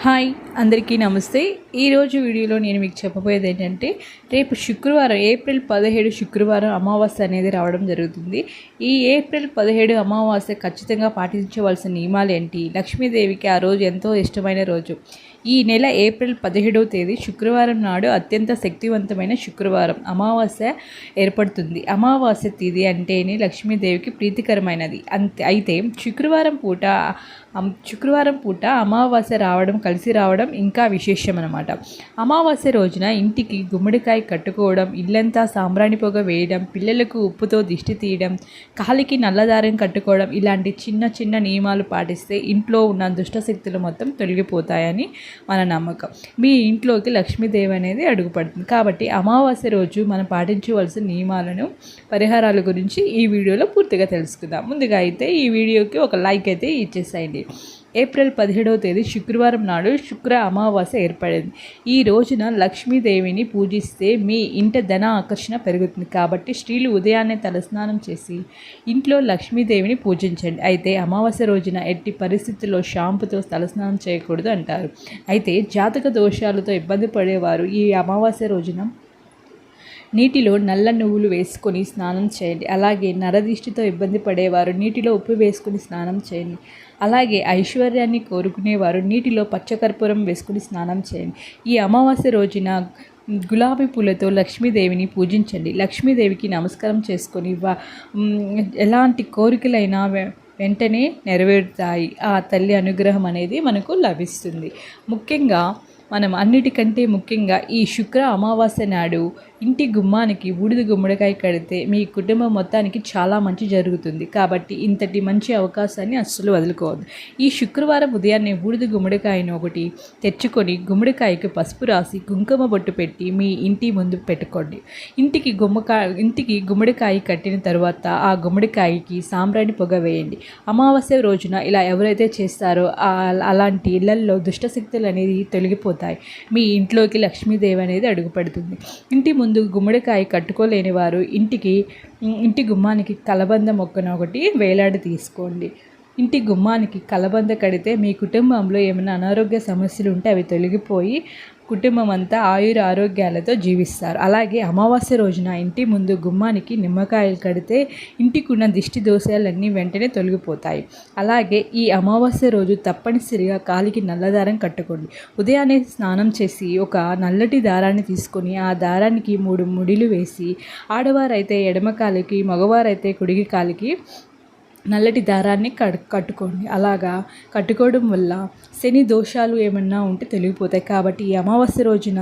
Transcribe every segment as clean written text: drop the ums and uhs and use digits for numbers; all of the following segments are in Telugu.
హాయ్ అందరికీ నమస్తే. ఈరోజు వీడియోలో నేను మీకు చెప్పబోయేది ఏంటంటే, రేపు శుక్రవారం ఏప్రిల్ 17 శుక్రవారం అమావాస్య అనేది రావడం జరుగుతుంది. ఈ ఏప్రిల్ 17 అమావాస్య ఖచ్చితంగా పాటించవలసిన నియమాలు ఏంటి? లక్ష్మీదేవికి ఆ రోజు ఎంతో ఇష్టమైన రోజు. ఈ నెల ఏప్రిల్ 17వ తేదీ శుక్రవారం నాడు అత్యంత శక్తివంతమైన శుక్రవారం అమావాస్య ఏర్పడుతుంది. అమావాస్య తిథి అంటేనే లక్ష్మీదేవికి ప్రీతికరమైనది. అయితే శుక్రవారం పూట అమావాస్య రావడం, కలిసి రావడం ఇంకా విశేషం అన్నమాట. అమావాస్య రోజున ఇంటికి గుమ్మడికాయ కట్టుకోవడం, ఇల్లంతా సాంబ్రాణి పొగ వేయడం, పిల్లలకు ఉప్పుతో దిష్టి తీయడం, కాలికి నల్లదారం కట్టుకోవడం, ఇలాంటి చిన్న చిన్న నియమాలు పాటిస్తే ఇంట్లో ఉన్న దుష్టశక్తులు మొత్తం తొలగిపోతాయని మన నమ్మకం. మీ ఇంట్లోకి లక్ష్మీదేవి అనేది అడుగుపడుతుంది. కాబట్టి అమావాస్య రోజు మనం పాటించవలసిన నియమాలను, పరిహారాల గురించి ఈ వీడియోలో పూర్తిగా తెలుసుకుందాం. ముందుగా అయితే ఈ వీడియోకి ఒక లైక్ అయితే ఇచ్చేసేయండి. ఏప్రిల్ 17వ తేదీ శుక్రవారం నాడు శుక్ర అమావాస్య ఏర్పడింది. ఈ రోజున లక్ష్మీదేవిని పూజిస్తే మీ ఇంట ధన ఆకర్షణ పెరుగుతుంది. కాబట్టి స్త్రీలు ఉదయాన్నే తలస్నానం చేసి ఇంట్లో లక్ష్మీదేవిని పూజించండి. అయితే అమావాస్య రోజున ఎట్టి పరిస్థితుల్లో షాంపుతో తలస్నానం చేయకూడదు అంటారు. అయితే జాతక దోషాలతో ఇబ్బంది పడేవారు ఈ అమావాస్య రోజున నీటిలో నల్ల నువ్వులు వేసుకొని స్నానం చేయండి. అలాగే నరదిష్టితో ఇబ్బంది పడేవారు నీటిలో ఉప్పు వేసుకుని స్నానం చేయండి. అలాగే ఐశ్వర్యాన్ని కోరుకునేవారు నీటిలో పచ్చకర్పూరం వేసుకుని స్నానం చేయండి. ఈ అమావాస్య రోజున గులాబీ పూలతో లక్ష్మీదేవిని పూజించండి. లక్ష్మీదేవికి నమస్కారం చేసుకొని ఎలాంటి కోరికలైనా వెంటనే నెరవేరుతాయి. ఆ తల్లి అనుగ్రహం అనేది మనకు లభిస్తుంది. మనం అన్నిటికంటే ముఖ్యంగా ఈ శుక్ర అమావాస్య నాడు ఇంటి గుమ్మానికి బూడిద గుమ్మడికాయ కడితే మీ కుటుంబం మొత్తానికి చాలా మంచి జరుగుతుంది. కాబట్టి ఇంతటి మంచి అవకాశాన్ని అస్సలు వదులుకోవద్దు. ఈ శుక్రవారం ఉదయాన్నే బూడిద గుమ్మడికాయను ఒకటి తెచ్చుకొని గుమ్మడికాయకి పసుపు రాసి కుంకుమ బొట్టు పెట్టి మీ ఇంటి ముందు పెట్టుకోండి. ఇంటికి గుమ్మడికాయ కట్టిన తర్వాత ఆ గుమ్మడికాయకి సాంబ్రాణి పొగ వేయండి. అమావాస్య రోజున ఇలా ఎవరైతే చేస్తారో అలాంటి ఇళ్లల్లో దుష్టశక్తులు అనేది తొలగిపోతాయి. మీ ఇంట్లోకి లక్ష్మీదేవి అనేది అడుగుపడుతుంది. ఇంటి ముందు గుమ్మడికాయ కట్టుకోలేని వారు ఇంటి గుమ్మానికి కలబంద మొక్కను ఒకటి వేలాడి తీసుకోండి. ఇంటి గుమ్మానికి కలబంద కడితే మీ కుటుంబంలో ఏమైనా అనారోగ్య సమస్యలు ఉంటే అవి తొలగిపోయి కుటుంబం అంతా ఆయుర ఆరోగ్యాలతో జీవిస్తారు. అలాగే అమావాస్య రోజున ఇంటి ముందు గుమ్మానికి నిమ్మకాయలు కడితే ఇంటికి ఉన్న దిష్టి దోషాలన్నీ వెంటనే తొలగిపోతాయి. అలాగే ఈ అమావాస్య రోజు తప్పనిసరిగా కాలికి నల్లదారం కట్టుకోండి. ఉదయాన్నే స్నానం చేసి ఒక నల్లటి దారాన్ని తీసుకొని ఆ దారానికి 3 ముడిలు వేసి ఆడవారైతే ఎడమ కాలికి, మగవారైతే కుడికి కాలికి నల్లటి దారాన్ని కట్టుకోండి. అలాగా కట్టుకోవడం వల్ల శని దోషాలు ఏమన్నా ఉంటే తొలగిపోతాయి. కాబట్టి ఈ అమావాస్య రోజున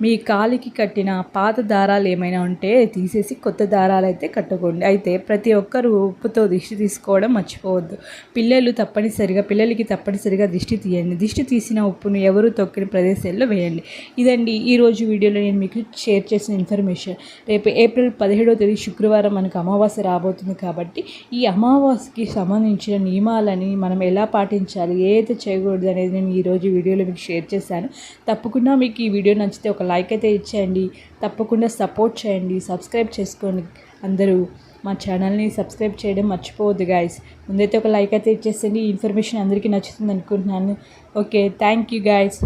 మీ కాలికి కట్టిన పాత దారాలు ఏమైనా ఉంటే తీసేసి కొత్త దారాలు అయితే కట్టుకోండి. అయితే ప్రతి ఒక్కరూ ఉప్పుతో దిష్టి తీసుకోవడం మర్చిపోవద్దు. పిల్లలకి తప్పనిసరిగా దిష్టి తీయండి. దిష్టి తీసిన ఉప్పును ఎవరు తొక్కిన ప్రదేశాల్లో వేయండి. ఇదండి ఈరోజు వీడియోలో నేను మీకు షేర్ చేసిన ఇన్ఫర్మేషన్. రేపు ఏప్రిల్ 17వ తేదీ శుక్రవారం మనకు అమావాస్య రాబోతుంది. కాబట్టి ఈ అమావాస్యకి సంబంధించిన నియమాలని మనం ఎలా పాటించాలి, ఏదైతే చేయకూడదు అనేది నేను ఈరోజు వీడియోలో మీకు షేర్ చేశాను. తప్పకుండా మీకు ఈ వీడియో నచ్చితే ఒక లైక్ అయితే ఇచ్చేయండి. తప్పకుండా సపోర్ట్ చేయండి, సబ్స్క్రైబ్ చేసుకోండి. అందరూ మా ఛానల్ని సబ్స్క్రైబ్ చేయడం మర్చిపోవద్దు గైస్. ముందైతే ఒక లైక్ అయితే ఇచ్చేసేయండి. ఈ ఇన్ఫర్మేషన్ అందరికీ నచ్చుతుంది అనుకుంటున్నాను. Okay, thank you guys.